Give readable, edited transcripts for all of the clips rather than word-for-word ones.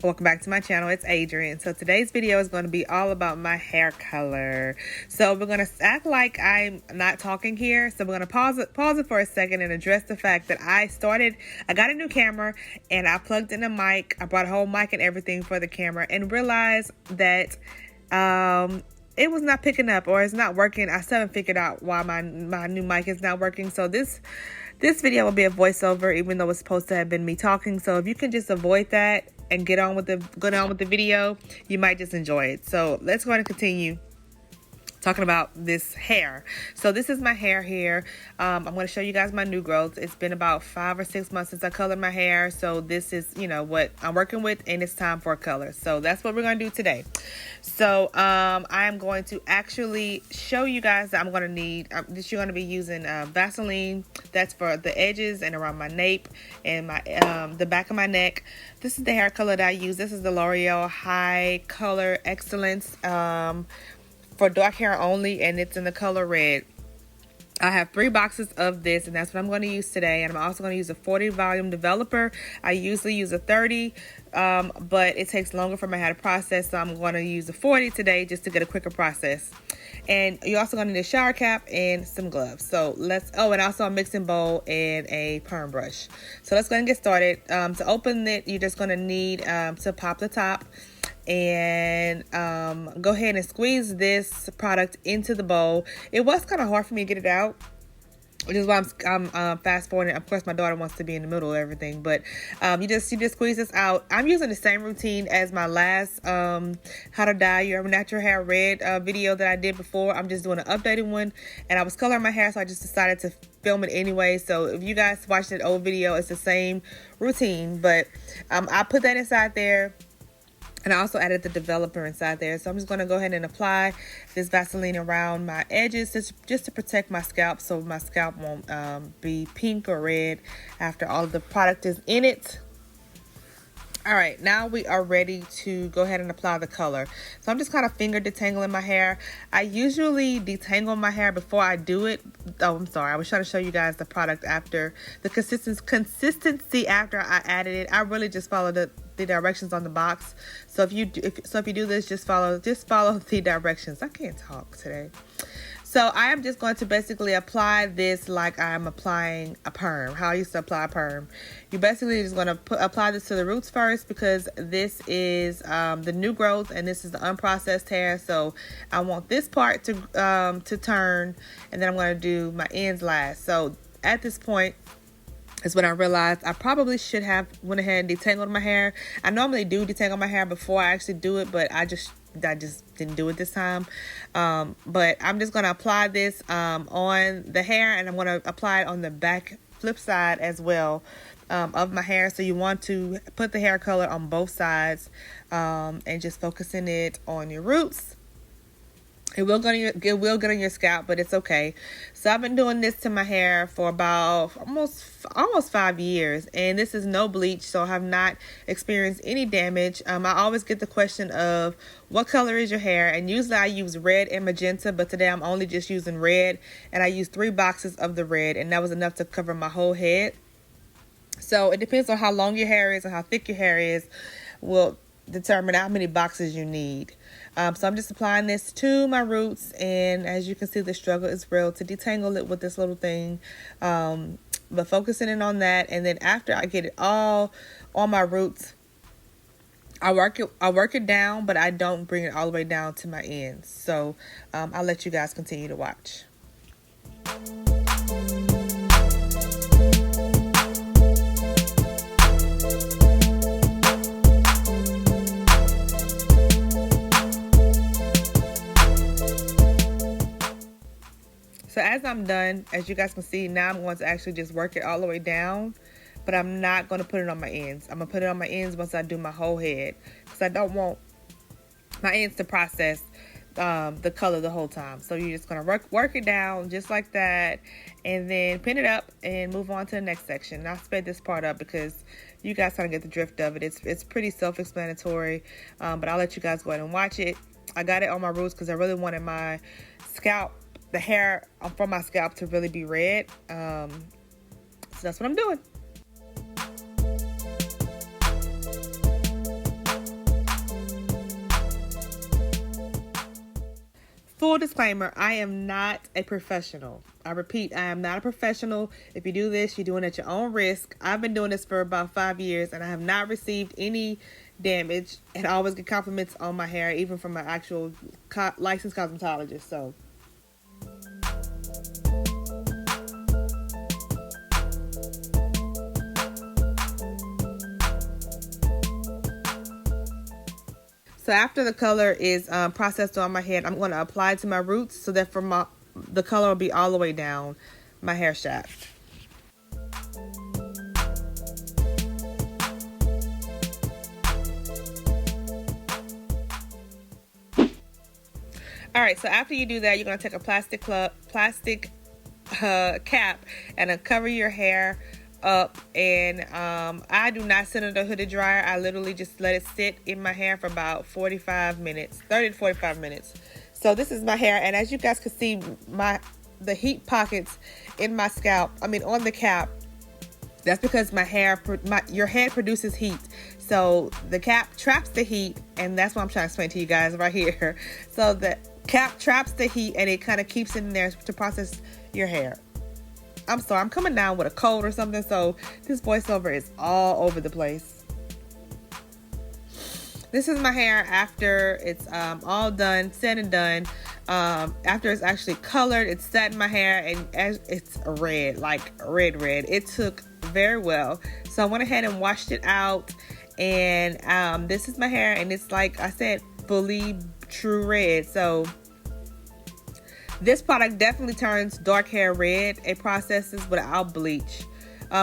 Welcome back to my channel. It's Adrianne. So today's video is going to be all about my hair color. So we're going to act like I'm not talking here. So we're going to pause it for a second and address the fact that I got a new camera and I plugged in a mic. I brought a whole mic and everything for the camera and realized that it was not picking up, or it's not working. I still haven't figured out why my new mic is not working. So this video will be a voiceover, even though it's supposed to have been me talking. So if you can just avoid that and get on with the video, you might just enjoy it. So let's go ahead and continue talking about this hair. So this is my hair here. I'm going to show you guys my new growth. It's been about 5 or 6 months since I colored my hair. So this is, what I'm working with, and it's time for a color. So that's what we're going to do today. So I am going to actually show you guys that I'm going to need, that you're going to be using Vaseline. That's for the edges and around my nape and my the back of my neck. This is the hair color that I use. This is the L'Oreal High Color Excellence for dark hair only, and it's in the color red. I have 3 boxes of this, and that's what I'm going to use today. And I'm also going to use a 40 volume developer. I usually use a 30, but it takes longer for my hair to process, so I'm going to use a 40 today just to get a quicker process. And you're also going to need a shower cap and some gloves. So and also a mixing bowl and a perm brush. So let's go ahead and get started. To open it, you're just going to need to pop the top and go ahead and squeeze this product into the bowl. It was kind of hard for me to get it out, which is why I'm fast forwarding. Of course, my daughter wants to be in the middle of everything, but you just squeeze this out. I'm using the same routine as my last how to dye your natural hair red video that I did before. I'm just doing an updated one, and I was coloring my hair, so I just decided to film it anyway. So if you guys watched that old video, it's the same routine, but I put that inside there. And I also added the developer inside there. So I'm just going to go ahead and apply this Vaseline around my edges just to protect my scalp, so my scalp won't be pink or red after all of the product is in it. All right, now we are ready to go ahead and apply the color. So I'm just kind of finger detangling my hair. I usually detangle my hair before I do it. Oh, I'm sorry. I was trying to show you guys the product after, the consistency after I added it. I really just follow the directions on the box. So if you do this, just follow the directions. I can't talk today. So I am just going to basically apply this like I'm applying a perm, how I used to apply a perm. You basically just going to apply this to the roots first, because this is the new growth and this is the unprocessed hair. So I want this part to turn, and then I'm going to do my ends last. So at this point is when I realized I probably should have went ahead and detangled my hair. I normally do detangle my hair before I actually do it, but I just didn't do it this time. But I'm just going to apply this on the hair, and I'm going to apply it on the back flip side as well of my hair. So you want to put the hair color on both sides and just focusing it on your roots. It will get on your scalp, but it's okay. So I've been doing this to my hair for about almost 5 years, and this is no bleach, so I have not experienced any damage. I always get the question of what color is your hair, and usually I use red and magenta, but today I'm only just using red, and I used 3 boxes of the red, and that was enough to cover my whole head. So it depends on how long your hair is and how thick your hair is will determine how many boxes you need. So I'm just applying this to my roots, and as you can see, the struggle is real to detangle it with this little thing, but focusing in on that. And then after I get it all on my roots, I work it down, but I don't bring it all the way down to my ends. So I'll let you guys continue to watch. So as I'm done, as you guys can see, now I'm going to actually just work it all the way down, but I'm not going to put it on my ends. I'm going to put it on my ends once I do my whole head, because I don't want my ends to process the color the whole time. So you're just going to work it down just like that, and then pin it up and move on to the next section. And I'll sped this part up because you guys kind of get the drift of it. It's pretty self-explanatory, but I'll let you guys go ahead and watch it. I got it on my roots because I really wanted my scalp, the hair from my scalp, to really be red. So that's what I'm doing. full disclaimer, I am not a professional. I repeat, I am not a professional. If you do this, you're doing it at your own risk. I've been doing this for about 5 years and I have not received any damage, and I always get compliments on my hair, even from my actual licensed cosmetologist. So after the color is processed on my head, I'm going to apply it to my roots so that the color will be all the way down my hair shaft. All right, so after you do that, you're going to take a plastic cap and cover your hair up. And I do not send it to a hooded dryer. I literally just let it sit in my hair for about 45 minutes, 30 to 45 minutes. So this is my hair, and as you guys can see, the heat pockets in my scalp, on the cap, that's because your head produces heat. So the cap traps the heat, and that's what I'm trying to explain to you guys right here. So the cap traps the heat and it kind of keeps it in there to process your hair. I'm sorry, I'm coming down with a cold or something, so this voiceover is all over the place. This is my hair after it's all done, said and done. After it's actually colored, it's set in my hair, and it's red, like red. It took very well. So I went ahead and washed it out, and this is my hair, and it's, like I said, fully true red. So this product definitely turns dark hair red. It processes without bleach.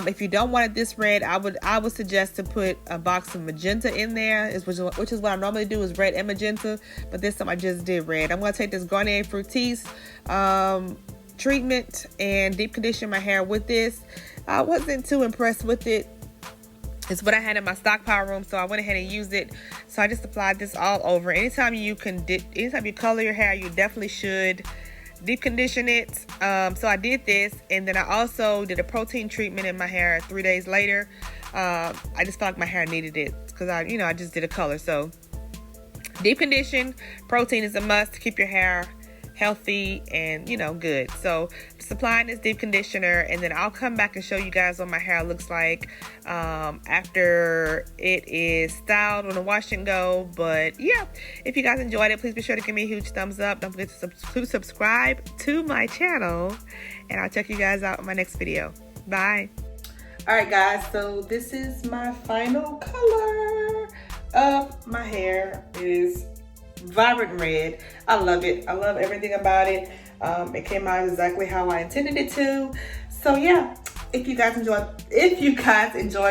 If you don't want it this red, I would suggest to put a box of magenta in there, which is what I normally do, is red and magenta. But this time I just did red. I'm going to take this Garnier Fructis treatment and deep condition my hair with this. I wasn't too impressed with it. It's what I had in my stockpile room, so I went ahead and used it. So I just applied this all over. Anytime you color your hair, you definitely should deep condition it. So I did this, and then I also did a protein treatment in my hair 3 days later. I just felt like my hair needed it because I just did a color. So deep condition, protein is a must to keep your hair healthy and good. So just applying this deep conditioner, and then I'll come back and show you guys what my hair looks like after it is styled on a wash and go. But yeah, if you guys enjoyed it, please be sure to give me a huge thumbs up. Don't forget to subscribe to my channel, and I'll check you guys out in my next video. Bye. All right guys, so this is my final color of my hair. It is vibrant red. I love it. I love everything about it. It came out exactly how I intended it to. So yeah, if you guys enjoyed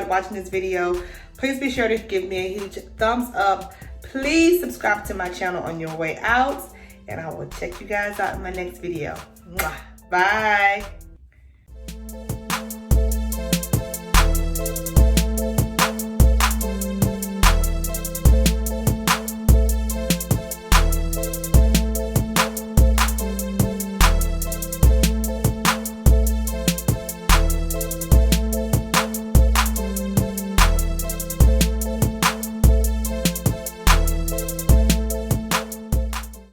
watching this video, please be sure to give me a huge thumbs up. Please subscribe to my channel on your way out, and I will check you guys out in my next video. Mwah. Bye.